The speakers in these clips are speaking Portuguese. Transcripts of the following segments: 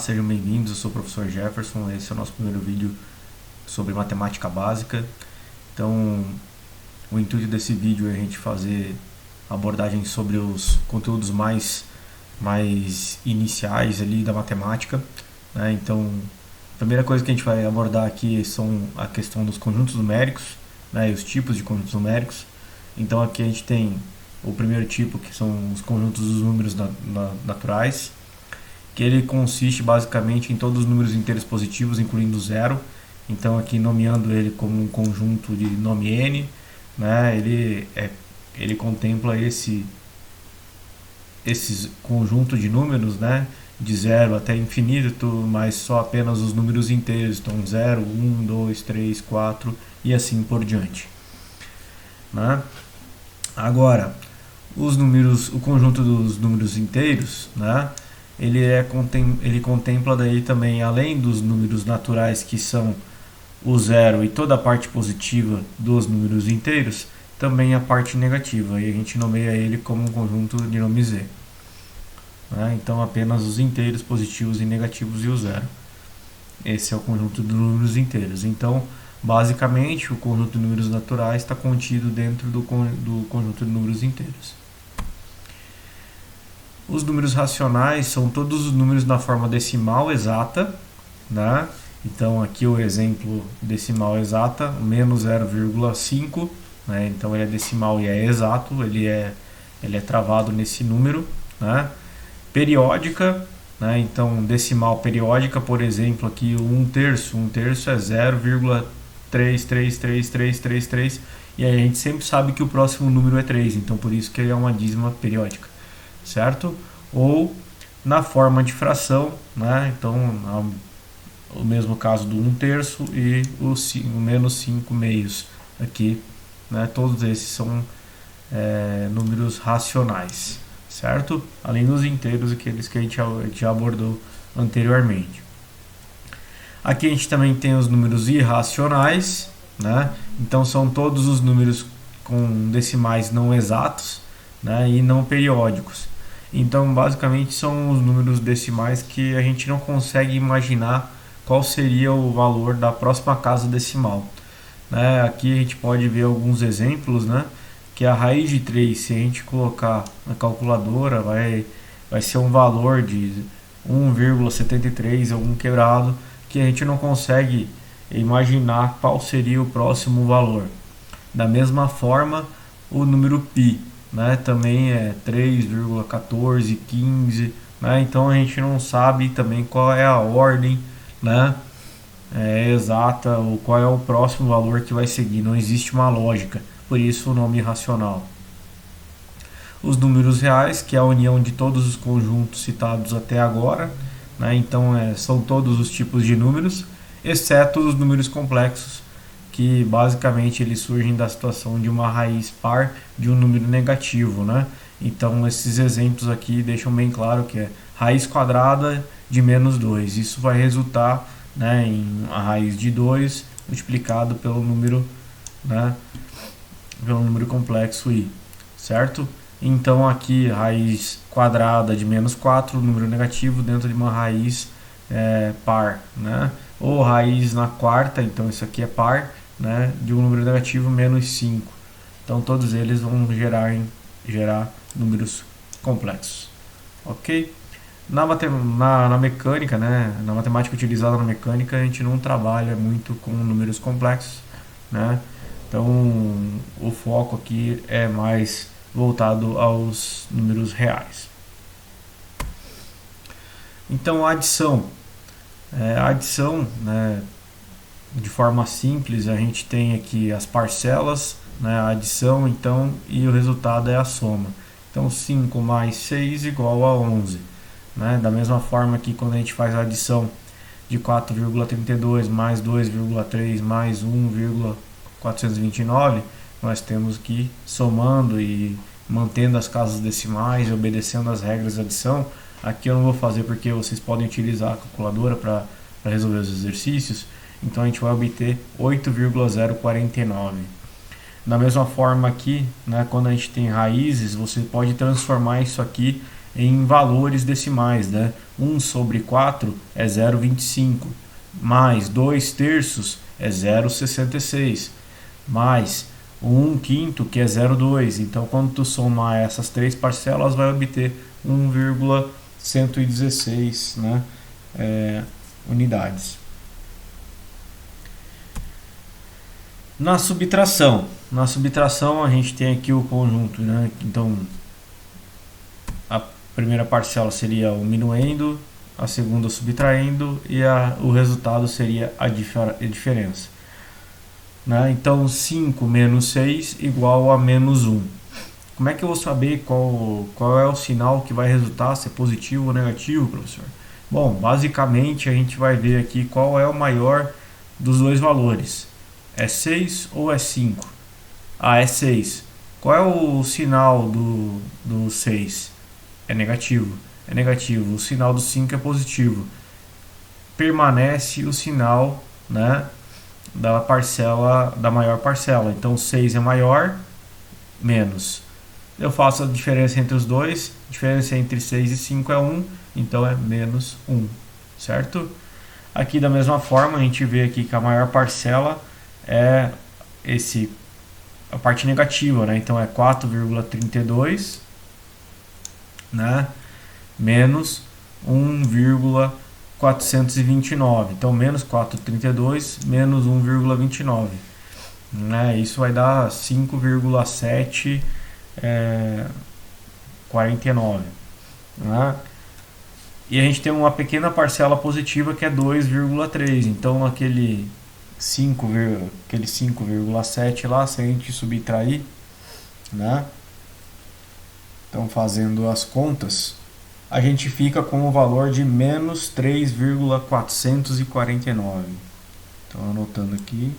sejam bem-vindos, eu sou o professor Jefferson, esse é o nosso primeiro vídeo sobre matemática básica. Então, o intuito desse vídeo é a gente fazer abordagem sobre os conteúdos mais iniciais ali da matemática, né? Então, a primeira coisa que a gente vai abordar aqui são a questão dos conjuntos numéricos, né? E os tipos de conjuntos numéricos. Então, aqui a gente tem o primeiro tipo, que são os conjuntos dos números naturais, que ele consiste basicamente em todos os números inteiros positivos, incluindo zero. Então aqui nomeando ele como um conjunto de nome n, né? Ele contempla esse conjunto de números, né? De zero até infinito, mas só apenas os números inteiros, então 0, 1, 2, 3, 4 e assim por diante, né? Agora, o conjunto dos números inteiros, né? Ele contempla daí também, além dos números naturais, que são o zero e toda a parte positiva dos números inteiros, também a parte negativa, e a gente nomeia ele como um conjunto de nome z, né? Então apenas os inteiros positivos e negativos e o zero. Esse é o conjunto de números inteiros. Então, basicamente, o conjunto de números naturais está contido dentro do conjunto de números inteiros. Os números racionais são todos os números na forma decimal exata, né? Então aqui o exemplo decimal exata, menos 0,5, né? Então ele é decimal e é exato, ele é travado nesse número, né? Periódica, né? Então decimal periódica, por exemplo, aqui o 1/3 é 0,333333, e aí a gente sempre sabe que o próximo número é 3, então por isso que ele é uma dízima periódica, certo? Ou na forma de fração, né? Então o mesmo caso do 1/3 e o menos 5 meios aqui, né? Todos esses são números racionais, certo? Além dos inteiros, aqueles que a gente já abordou anteriormente. Aqui a gente também tem os números irracionais, né? Então são todos os números com decimais não exatos, né? E não periódicos. Então, basicamente, são os números decimais que a gente não consegue imaginar qual seria o valor da próxima casa decimal, né? Aqui a gente pode ver alguns exemplos, né? Que a raiz de 3, se a gente colocar na calculadora, vai ser um valor de 1,73, algum quebrado, que a gente não consegue imaginar qual seria o próximo valor. Da mesma forma, o número π, né, também é 3,1415, né? Então a gente não sabe também qual é a ordem, né, exata, ou qual é o próximo valor que vai seguir. Não existe uma lógica, por isso o nome irracional. Os números reais, que é a união de todos os conjuntos citados até agora, né? Então são todos os tipos de números, exceto os números complexos, que basicamente eles surgem da situação de uma raiz par de um número negativo, né? Então esses exemplos aqui deixam bem claro que é raiz quadrada de menos 2. Isso vai resultar, né, em a raiz de 2 multiplicado pelo número, né, pelo número complexo i, certo? Então aqui raiz quadrada de menos 4, número negativo dentro de uma raiz par, né? Ou raiz na quarta, então isso aqui é par, né, de um número negativo menos 5. Então todos eles vão gerar números complexos, ok? Na mecânica, né, na matemática utilizada na mecânica, a gente não trabalha muito com números complexos, né? Então o foco aqui é mais voltado aos números reais. Então a adição, né, de forma simples, a gente tem aqui as parcelas, né, a adição, então, e o resultado é a soma. Então 5 mais 6 igual a 11, né? Da mesma forma que quando a gente faz a adição de 4,32 mais 2,3 mais 1,429, nós temos que ir somando e mantendo as casas decimais, obedecendo as regras de adição. Aqui eu não vou fazer porque vocês podem utilizar a calculadora para resolver os exercícios. Então a gente vai obter 8,049. Da mesma forma aqui, né, quando a gente tem raízes, você pode transformar isso aqui em valores decimais, né? 1 sobre 4 é 0,25, mais 2 terços é 0,66, mais 1 quinto, que é 0,2. Então, quando tu somar essas três parcelas, vai obter 1,116, né? Unidades. Na subtração a gente tem aqui o conjunto, né? Então a primeira parcela seria o minuendo, a segunda o subtraindo e o resultado seria a diferença, né? Então 5 menos 6 igual a menos 1. Como é que eu vou saber qual é o sinal que vai resultar, se é positivo ou negativo, professor? Bom, basicamente a gente vai ver aqui qual é o maior dos dois valores. É 6 ou é 5? Ah, é 6. Qual é o sinal do 6? É negativo. É negativo. O sinal do 5 é positivo. Permanece o sinal, né, da parcela, da maior parcela. Então 6 é maior, menos. Eu faço a diferença entre os dois. A diferença entre 6 e 5 é 1. Então é menos 1. Certo? Aqui da mesma forma, a gente vê aqui que a maior parcela é a parte negativa, né? Então é 4,32, né? Menos 1,429. Então menos 4,32 menos 1,29, né? Isso vai dar 5,749, né? E a gente tem uma pequena parcela positiva que é 2,3. Então aquele 5,7 lá, se a gente subtrair, né? Então fazendo as contas, a gente fica com o valor de menos 3,449. Então anotando aqui.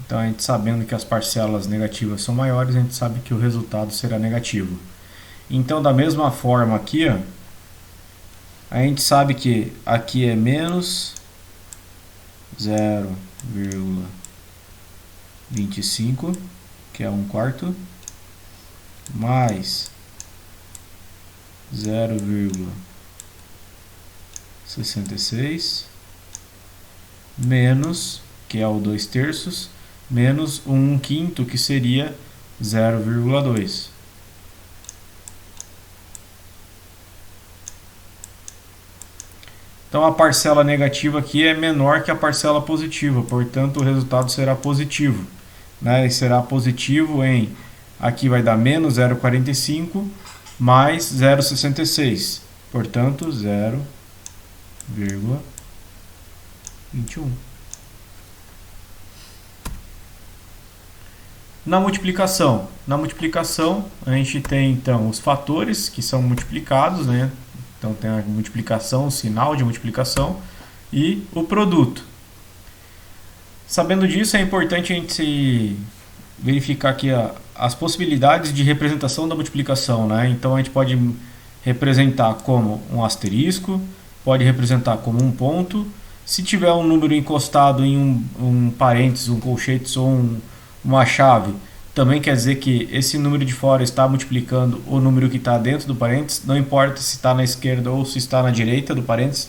Então, a gente sabendo que as parcelas negativas são maiores, a gente sabe que o resultado será negativo. Então, da mesma forma aqui, ó, a gente sabe que aqui é menos 0,25, que é 1/4, mais 0,66, menos, que é o 2 terços, menos 1 quinto, que seria 0,2. Então a parcela negativa aqui é menor que a parcela positiva, portanto o resultado será positivo, né? E será positivo em, aqui vai dar menos 0,45 mais 0,66, portanto 0,21. Na multiplicação a gente tem então os fatores que são multiplicados, né? Então tem a multiplicação, o sinal de multiplicação e o produto. Sabendo disso, é importante a gente verificar aqui as possibilidades de representação da multiplicação, né? Então a gente pode representar como um asterisco, pode representar como um ponto. Se tiver um número encostado em um parênteses, um colchetes ou uma chave, também quer dizer que esse número de fora está multiplicando o número que está dentro do parênteses, não importa se está na esquerda ou se está na direita do parênteses.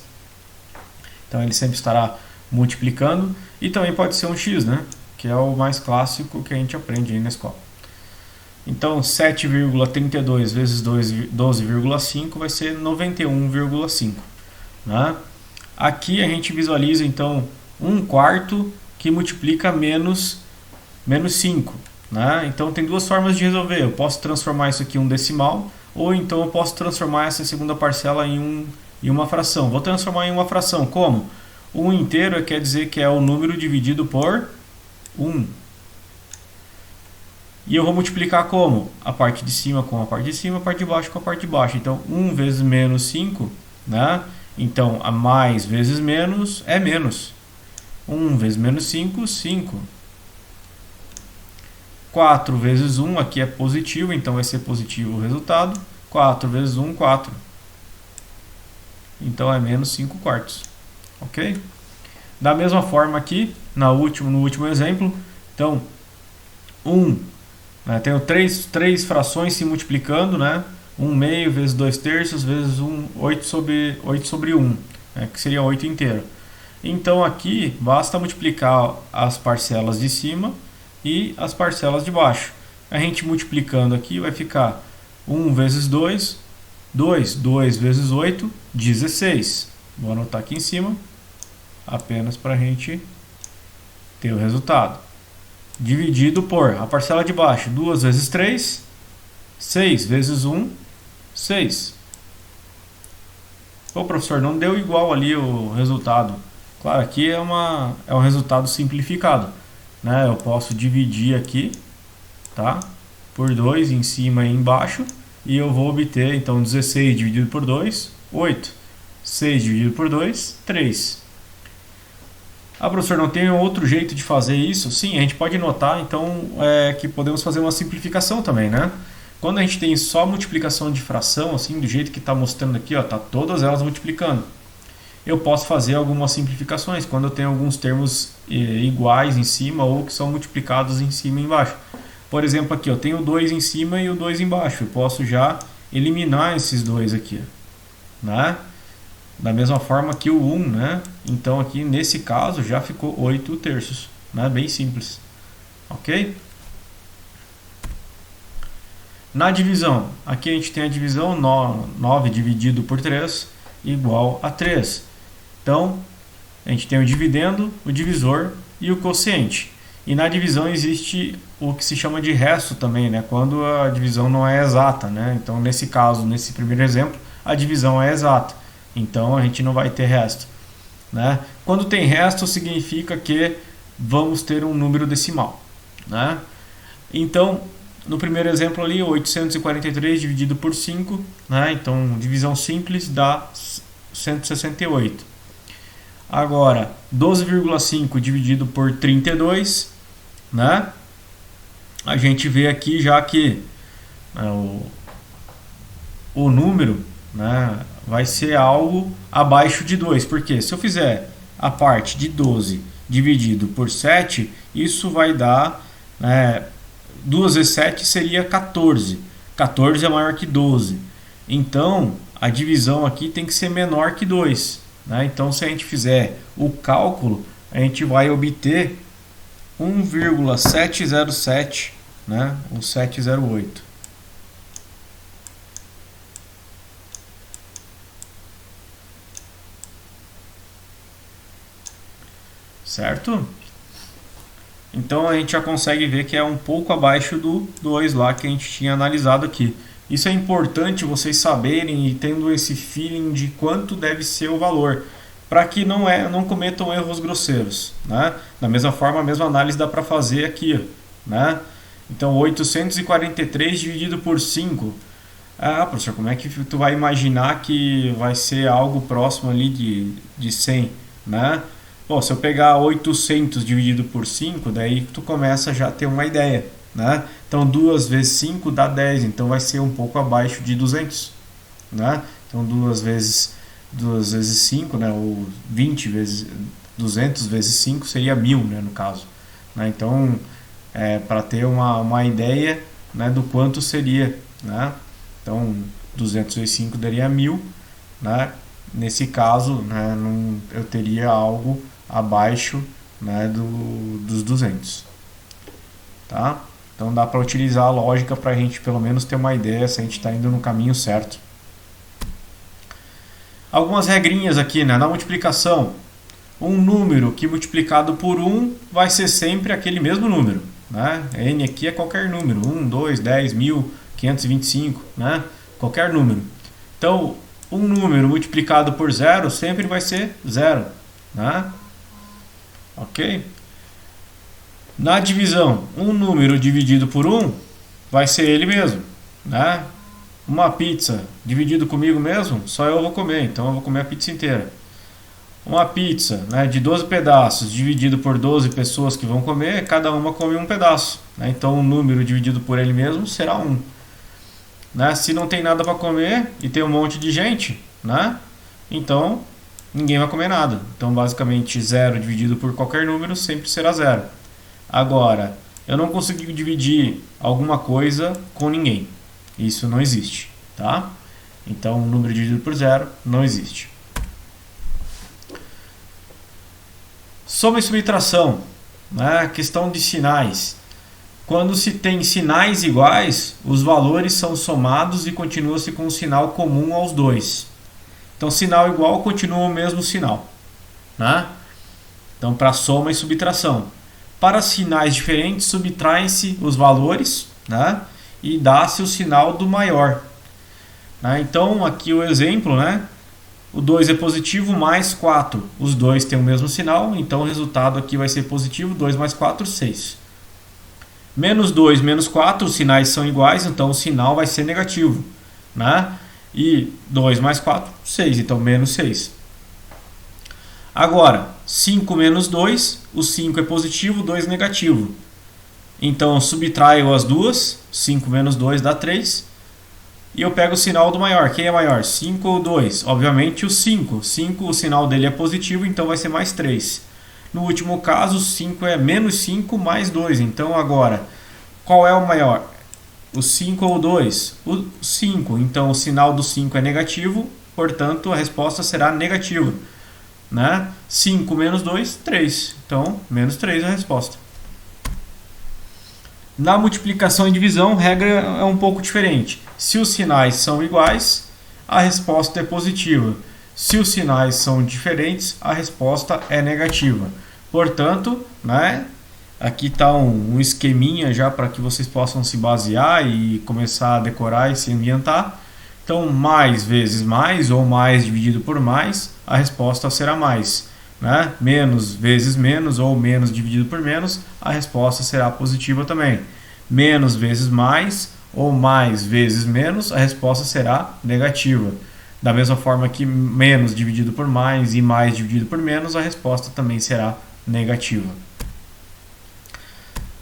Então ele sempre estará multiplicando. E também pode ser um x, né? Que é o mais clássico que a gente aprende aí na escola. Então 7,32 vezes 12,5 vai ser 91,5, né? Aqui a gente visualiza então 1/4 que multiplica menos 5, né? Então tem duas formas de resolver. Eu posso transformar isso aqui em um decimal, ou então eu posso transformar essa segunda parcela em uma fração. Vou transformar em uma fração. Como? 1 inteiro quer dizer que é o número dividido por 1. E eu vou multiplicar como? A parte de cima com a parte de cima, a parte de baixo com a parte de baixo. Então 1 vezes menos 5, né? Então a mais vezes menos é menos. 1 vezes menos 5, 5. 4 vezes 1, aqui é positivo, então vai ser positivo o resultado. 4 vezes 1, 4. então é menos 5 quartos. Ok? Da mesma forma aqui, no último exemplo, então 1, né, tenho três frações se multiplicando, né? 1 meio vezes 2 terços vezes 8 sobre 1, né, que seria 8 inteiro. Então aqui basta multiplicar as parcelas de cima e as parcelas de baixo. A gente multiplicando aqui vai ficar 1 vezes 2, 2 vezes 8, 16. Vou anotar aqui em cima, apenas para a gente ter o resultado. Dividido por a parcela de baixo, 2 vezes 3, 6 vezes 1, 6. Ô professor, não deu igual ali o resultado. Claro, aqui é um resultado simplificado, né? Eu posso dividir aqui, tá? Por 2 em cima e embaixo, e eu vou obter, então, 16 dividido por 2, 8. 6 dividido por 2, 3. Ah, professor, não tem outro jeito de fazer isso? Sim, a gente pode notar, então, que podemos fazer uma simplificação também, né? Quando a gente tem só multiplicação de fração, assim, do jeito que está mostrando aqui, ó, tá todas elas multiplicando. Eu posso fazer algumas simplificações quando eu tenho alguns termos iguais em cima ou que são multiplicados em cima e embaixo. Por exemplo, aqui eu tenho o 2 em cima e o 2 embaixo. Eu posso já eliminar esses dois aqui, né? Da mesma forma que o 1, né? Então aqui nesse caso já ficou 8 terços, né? Bem simples, ok? Na divisão, aqui a gente tem a divisão 9 dividido por 3 igual a 3. Então, a gente tem o dividendo, o divisor e o quociente. E na divisão existe o que se chama de resto também, né? Quando a divisão não é exata, né? Então, nesse caso, nesse primeiro exemplo, a divisão é exata. Então, a gente não vai ter resto, né? Quando tem resto, significa que vamos ter um número decimal, né? Então, no primeiro exemplo ali, 843 dividido por 5, né? Então, divisão simples dá 168. Agora, 12,5 dividido por 32, né? A gente vê aqui já que o número, né, vai ser algo abaixo de 2. Porque se eu fizer a parte de 12 dividido por 7, isso vai dar, 2 vezes 7 seria 14. 14 é maior que 12. Então, a divisão aqui tem que ser menor que 2. Né? Então, se a gente fizer o cálculo, a gente vai obter 1,707, né? Ou 708. Certo? Então, a gente já consegue ver que é um pouco abaixo do 2 lá que a gente tinha analisado aqui. Isso é importante vocês saberem e tendo esse feeling de quanto deve ser o valor, para que não cometam erros grosseiros, né? Da mesma forma, a mesma análise dá para fazer aqui, né? Então, 843 dividido por 5. Ah, professor, como é que tu vai imaginar que vai ser algo próximo ali de 100, né? Bom, se eu pegar 800 dividido por 5, daí tu começa já a ter uma ideia, né? Então 2 vezes 5 dá 10, então vai ser um pouco abaixo de 200, né? Então 2 vezes 5, né? Ou 20 vezes 200 vezes 5 seria 1000, né, no caso, né? Então, para ter uma ideia, né, do quanto seria, né? Então 200 vezes 5 daria 1000, né? Nesse caso, né, eu teria algo abaixo, né, dos 200, tá? Então dá para utilizar a lógica para a gente pelo menos ter uma ideia se a gente está indo no caminho certo. Algumas regrinhas aqui, né? Na multiplicação, um número que multiplicado por 1 vai ser sempre aquele mesmo número, né? N aqui é qualquer número, 1, 2, 10, 1000, 525, né? Qualquer número. Então, um número multiplicado por 0 sempre vai ser 0, né? Ok? Na divisão, um número dividido por 1 vai ser ele mesmo, né? Uma pizza dividido comigo mesmo, só eu vou comer, então eu vou comer a pizza inteira. Uma pizza, né, de 12 pedaços dividido por 12 pessoas que vão comer, cada uma come um pedaço, né? Então o número dividido por ele mesmo será 1. Né? Se não tem nada para comer e tem um monte de gente, né? então ninguém vai comer nada. Então, basicamente, 0 dividido por qualquer número sempre será 0. Agora, eu não consegui dividir alguma coisa com ninguém. Isso não existe, tá? Então, um número dividido por 0 não existe. Soma e subtração, né? Questão de sinais. Quando se tem sinais iguais, os valores são somados e continua-se com um sinal comum aos dois. Então, sinal igual continua o mesmo sinal, né? Então, para soma e subtração. Para sinais diferentes, subtraem-se os valores, né? E dá-se o sinal do maior. Né? Então, aqui o exemplo, né? O 2 é positivo mais 4. Os dois têm o mesmo sinal, então o resultado aqui vai ser positivo. 2 mais 4, 6. Menos 2, menos 4, os sinais são iguais, então o sinal vai ser negativo. Né? E 2 mais 4, 6, então menos 6. Agora, 5 menos 2, o 5 é positivo, 2 negativo. Então, subtraio as duas, 5 menos 2 dá 3. E eu pego o sinal do maior. Quem é maior, 5 ou 2? Obviamente o 5. 5, o sinal dele é positivo, então vai ser mais 3. No último caso, 5 é menos 5 mais 2. Então, agora, qual é o maior? O 5 ou o 2? O 5. Então, o sinal do 5 é negativo, portanto, a resposta será negativa. Né? 5 menos 2, 3. Então, menos 3 é a resposta. Na multiplicação e divisão, a regra é um pouco diferente. Se os sinais são iguais, a resposta é positiva. Se os sinais são diferentes, a resposta é negativa. Portanto, né, aqui está um esqueminha já para que vocês possam se basear e começar a decorar e se ambientar. Então, mais vezes mais ou mais dividido por mais, a resposta será mais. Né? Menos vezes menos ou menos dividido por menos, a resposta será positiva também. Menos vezes mais ou mais vezes menos, a resposta será negativa. Da mesma forma que menos dividido por mais e mais dividido por menos, a resposta também será negativa.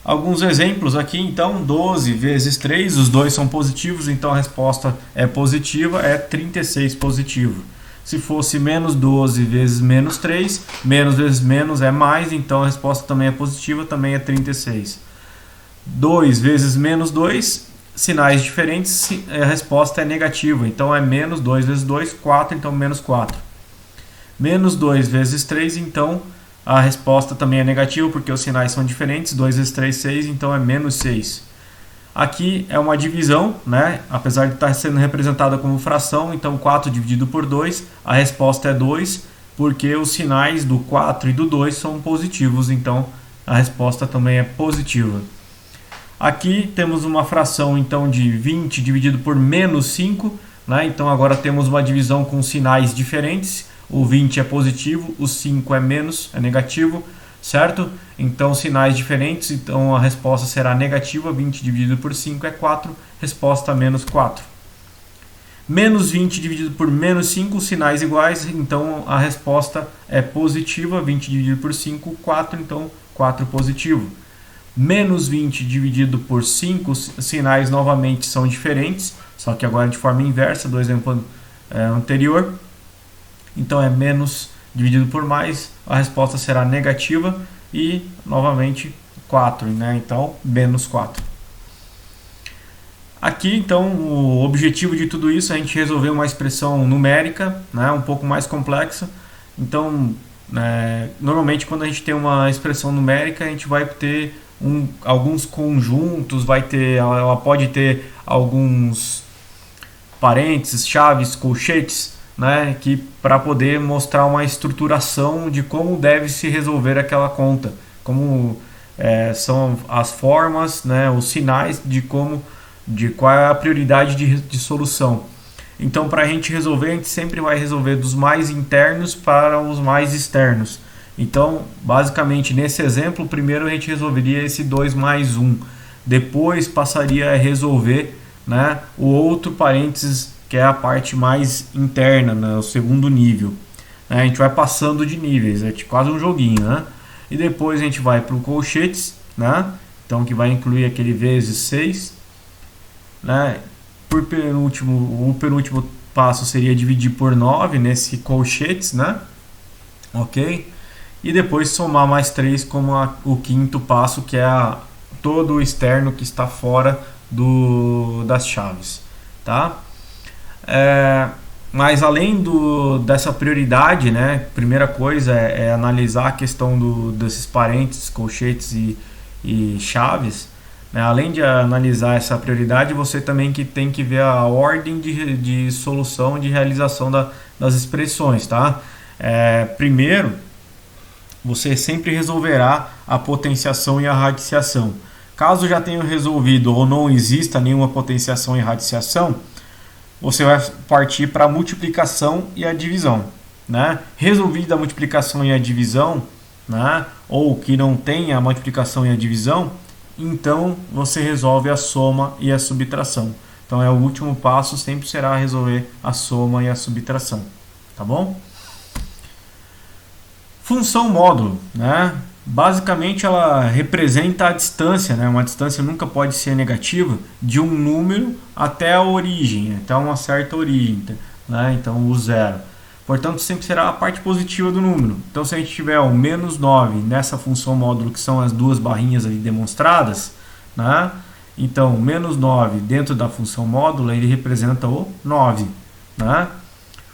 Alguns exemplos aqui, então, 12 vezes 3, os dois são positivos, então a resposta é positiva, é 36 positivo. Se fosse menos 12 vezes menos 3, menos vezes menos é mais, então a resposta também é positiva, também é 36. 2 vezes menos 2, sinais diferentes, a resposta é negativa, então é menos 2 vezes 2, 4, então menos 4. Menos 2 vezes 3, então a resposta também é negativa, porque os sinais são diferentes, 2 vezes 3, 6, então é menos 6. Aqui é uma divisão, né? Apesar de estar sendo representada como fração, então 4 dividido por 2, a resposta é 2, porque os sinais do 4 e do 2 são positivos, então a resposta também é positiva. Aqui temos uma fração então de 20 dividido por menos 5, né? Então agora temos uma divisão com sinais diferentes, o 20 é positivo, o 5 é menos, é negativo, certo? Então, sinais diferentes, então a resposta será negativa, 20 dividido por 5 é 4, resposta menos 4. Menos 20 dividido por menos 5, sinais iguais, então a resposta é positiva, 20 dividido por 5, 4, então 4 positivo. Menos 20 dividido por 5, sinais novamente são diferentes, só que agora de forma inversa, do exemplo anterior. Então é menos dividido por mais, a resposta será negativa e novamente 4, né? Então menos 4. Aqui então o objetivo de tudo isso é a gente resolver uma expressão numérica, né? Um pouco mais complexa. Então normalmente quando a gente tem uma expressão numérica a gente vai ter alguns conjuntos, ela pode ter alguns parênteses, chaves, colchetes, né, que para poder mostrar uma estruturação de como deve se resolver aquela conta, como são as formas, né, os sinais de qual é a prioridade de solução. Então, para a gente resolver, a gente sempre vai resolver dos mais internos para os mais externos. Então, basicamente, nesse exemplo, primeiro a gente resolveria esse 2 mais 1, depois passaria a resolver, né, o outro parênteses, que é a parte mais interna, né, o segundo nível. A gente vai passando de níveis, é quase um joguinho, né? E depois a gente vai para o colchetes, né? Então que vai incluir aquele vezes 6, né? O penúltimo passo seria dividir por 9 nesse colchetes, né? Ok? E depois somar mais 3 como o quinto passo, que é todo o externo que está fora das chaves, tá? Mas além dessa prioridade, né? Primeira coisa é analisar a questão desses parênteses, colchetes e chaves. Né? Além de analisar essa prioridade, você também tem que ver a ordem de solução, de realização das expressões, tá? Primeiro, você sempre resolverá a potenciação e a radiciação. Caso já tenha resolvido ou não exista nenhuma potenciação e radiciação, você vai partir para a multiplicação e a divisão. Né? Resolvida a multiplicação e a divisão, né? Ou que não tenha a multiplicação e a divisão, então você resolve a soma e a subtração. Então o último passo sempre será resolver a soma e a subtração. Tá bom? Função módulo, né? Basicamente ela representa a distância, né? Uma distância nunca pode ser negativa de um número até a origem, até uma certa origem, né? Então o zero. Portanto, sempre será a parte positiva do número. Então se a gente tiver o menos 9 nessa função módulo, que são as duas barrinhas ali demonstradas, né? Então menos 9 dentro da função módulo, ele representa o 9, né?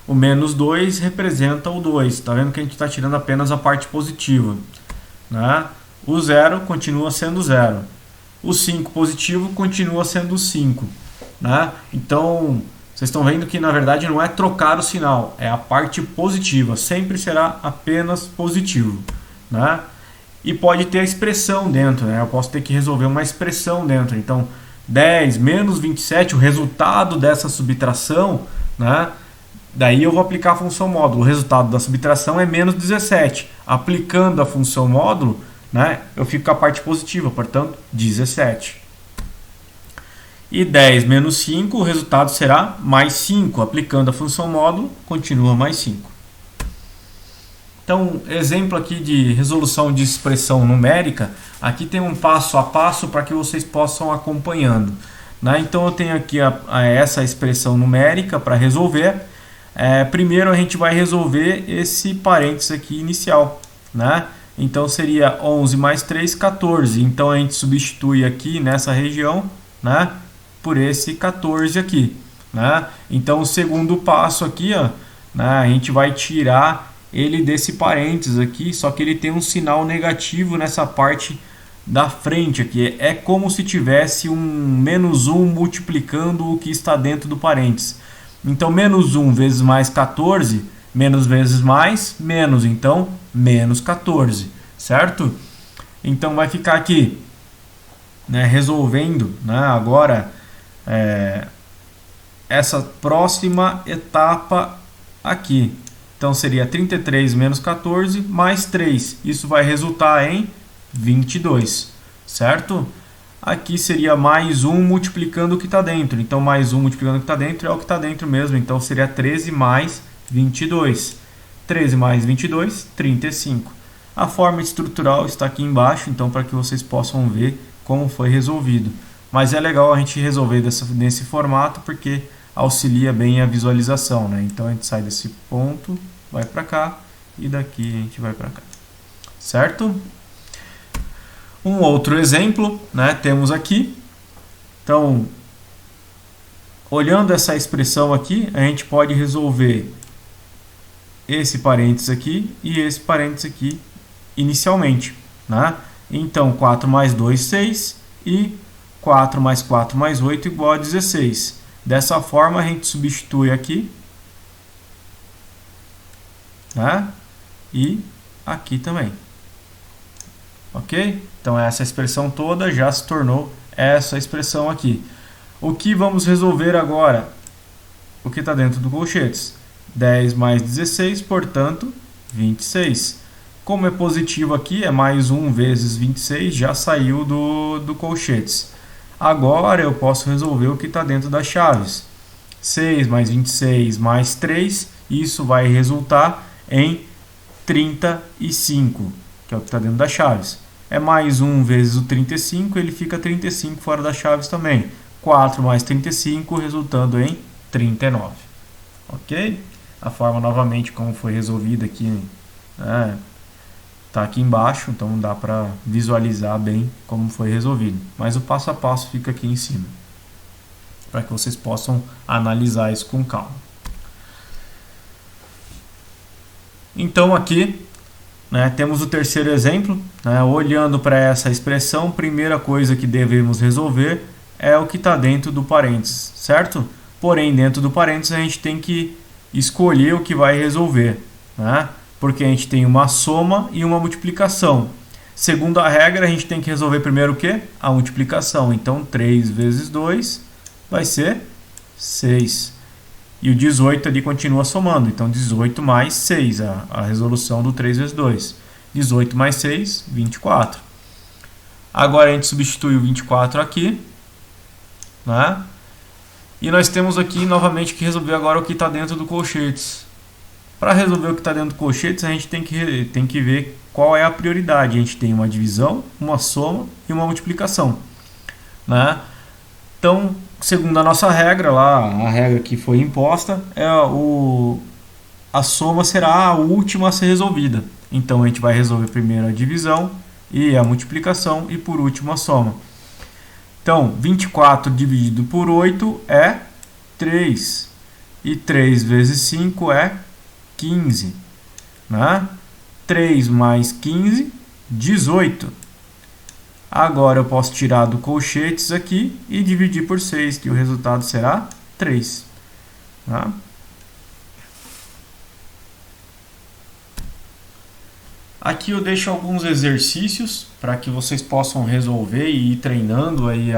O menos 2 representa o 2. Está vendo que a gente está tirando apenas a parte positiva. Né? O 0 continua sendo 0. O 5 positivo continua sendo 5. Né? Então, vocês estão vendo que na verdade não é trocar o sinal, é a parte positiva. Sempre será apenas positivo. Né? E pode ter a expressão dentro. Né? Eu posso ter que resolver uma expressão dentro. Então, 10 menos 27, o resultado dessa subtração, né? Daí eu vou aplicar a função módulo. O resultado da subtração é menos 17. Aplicando a função módulo, né, eu fico com a parte positiva, portanto, 17. E 10 menos 5, o resultado será mais 5. Aplicando a função módulo, continua mais 5. Então, exemplo aqui de resolução de expressão numérica. Aqui tem um passo a passo para que vocês possam acompanhando. Né? Então, eu tenho aqui essa expressão numérica para resolver. Primeiro a gente vai resolver esse parênteses aqui inicial, né? Então seria 11 mais 3, 14. Então a gente substitui aqui nessa região, né, por esse 14 aqui, né? Então o segundo passo aqui, ó, né, a gente vai tirar ele desse parênteses aqui, só que ele tem um sinal negativo nessa parte da frente aqui. É como se tivesse um menos 1 multiplicando o que está dentro do parênteses. Então, menos 1 vezes mais 14, menos vezes mais, menos. Então, menos 14, certo? Então, vai ficar aqui, né, resolvendo, né, agora essa próxima etapa aqui. Então, seria 33 menos 14 mais 3. Isso vai resultar em 22, certo? Aqui seria mais 1 multiplicando o que está dentro. Então, mais 1 multiplicando o que está dentro é o que está dentro mesmo. Então, seria 13 mais 22. 13 mais 22, 35. A forma estrutural está aqui embaixo, então, para que vocês possam ver como foi resolvido. Mas é legal a gente resolver nesse formato, porque auxilia bem a visualização, né? Então, a gente sai desse ponto, vai para cá, e daqui a gente vai para cá. Certo? Um outro exemplo, né, temos aqui. Então, olhando essa expressão aqui, a gente pode resolver esse parênteses aqui e esse parênteses aqui inicialmente. Né? Então, 4 mais 2, 6 e 4 mais 4 mais 8 igual a 16. Dessa forma, a gente substitui aqui, né? E aqui também. Ok? Então essa expressão toda já se tornou essa expressão aqui. O que vamos resolver agora? O que está dentro do colchetes? 10 mais 16, portanto, 26. Como é positivo aqui, é mais 1 vezes 26, já saiu do colchetes. Agora eu posso resolver o que está dentro das chaves. 6 mais 26 mais 3, isso vai resultar em 35, que é o que está dentro das chaves. É mais 1 vezes o 35, ele fica 35 fora das chaves também. 4 mais 35, resultando em 39. ok? A forma novamente como foi resolvida aqui, tá aqui embaixo, então dá para visualizar bem como foi resolvido. Mas o passo a passo fica aqui em cima, para que vocês possam analisar isso com calma. Então aqui, temos o terceiro exemplo, olhando para essa expressão, primeira coisa que devemos resolver é o que está dentro do parênteses, certo? Porém, dentro do parênteses a gente tem que escolher o que vai resolver, porque a gente tem uma soma e uma multiplicação. Segundo a regra, a gente tem que resolver primeiro o quê? A multiplicação. Então, 3 vezes 2 vai ser 6. E o 18 ali continua somando. Então, 18 mais 6, a resolução do 3 vezes 2. 18 mais 6, 24. Agora a gente substitui o 24 aqui, e nós temos aqui novamente que resolver agora o que está dentro do colchetes. Para resolver o que está dentro do colchetes, a gente tem que ver qual é a prioridade. A gente tem uma divisão, uma soma e uma multiplicação. Então, segundo a nossa regra, lá, a regra que foi imposta, a soma será a última a ser resolvida. Então, a gente vai resolver primeiro a divisão e a multiplicação e, por último, a soma. Então, 24 dividido por 8 é 3. E 3 vezes 5 é 15. 3 mais 15, 18. Agora eu posso tirar do colchetes aqui e dividir por 6, que o resultado será 3. Aqui eu deixo alguns exercícios para que vocês possam resolver e ir treinando aí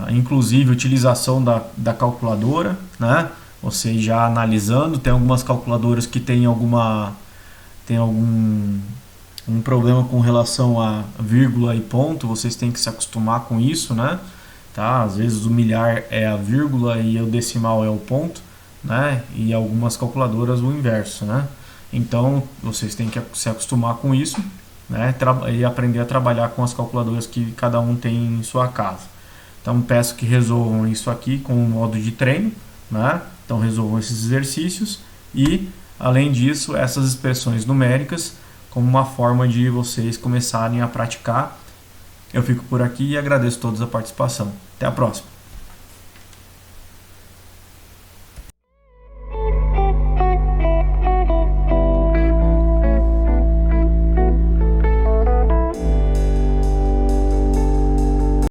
inclusive a utilização da calculadora, Vocês já analisando, tem algumas calculadoras que tem algum problema com relação a vírgula e ponto, vocês têm que se acostumar com isso, Às vezes o milhar é a vírgula e o decimal é o ponto, E algumas calculadoras o inverso, Então vocês têm que se acostumar com isso, e aprender a trabalhar com as calculadoras que cada um tem em sua casa. Então peço que resolvam isso aqui com um modo de treino, Então resolvam esses exercícios e, além disso, essas expressões numéricas como uma forma de vocês começarem a praticar. Eu fico por aqui e agradeço a todos a participação. Até a próxima!